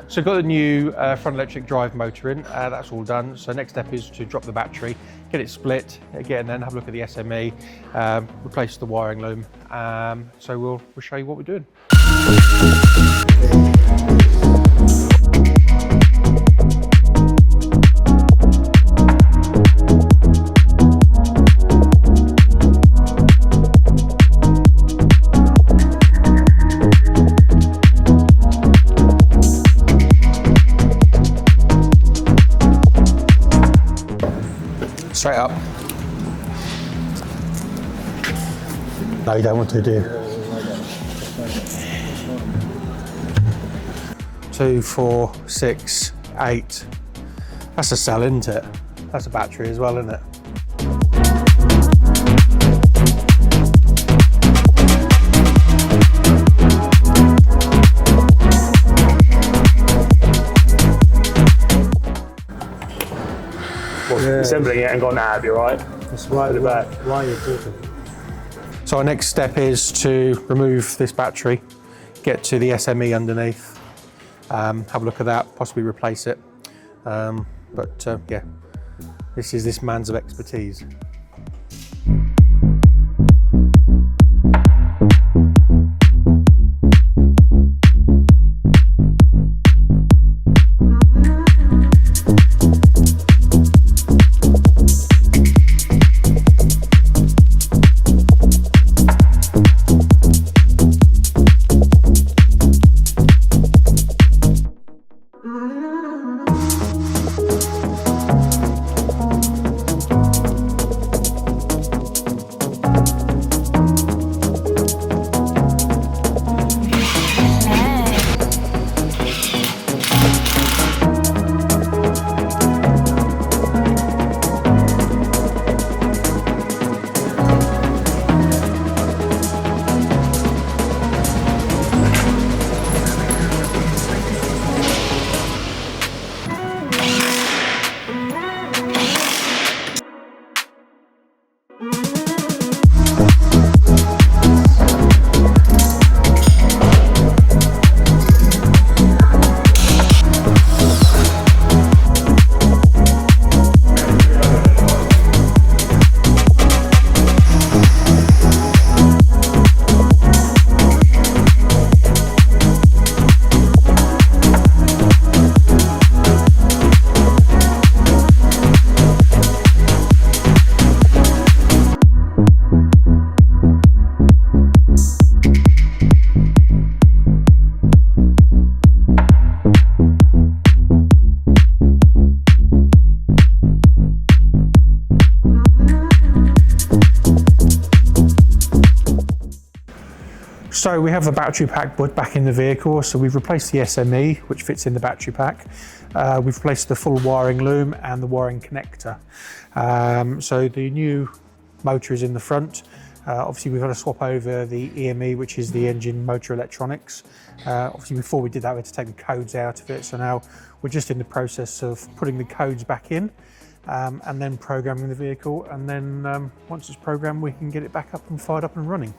So got the new front electric drive motor in, that's all done. So next step is to drop the battery, get it split, again then have a look at the SME, replace the wiring loom. So we'll show you what we're doing. Straight up. No, you don't want to, do you? 2, 4, 6, 8. That's a cell, isn't it? That's a battery as well, isn't it? Assembling it and gone, nah, be alright. That's right. Why are you talking? So our next step is to remove this battery, get to the SME underneath, have a look at that, possibly replace it. Yeah, this is this man's of expertise. So we have the battery pack back in the vehicle. So we've replaced the SME, which fits in the battery pack. We've replaced the full wiring loom and the wiring connector. So the new motor is in the front. Obviously we've got to swap over the EME, which is the engine motor electronics. Obviously before we did that, we had to take the codes out of it. So now we're just in the process of putting the codes back in and then programming the vehicle. And then once it's programmed, we can get it back up and fired up and running.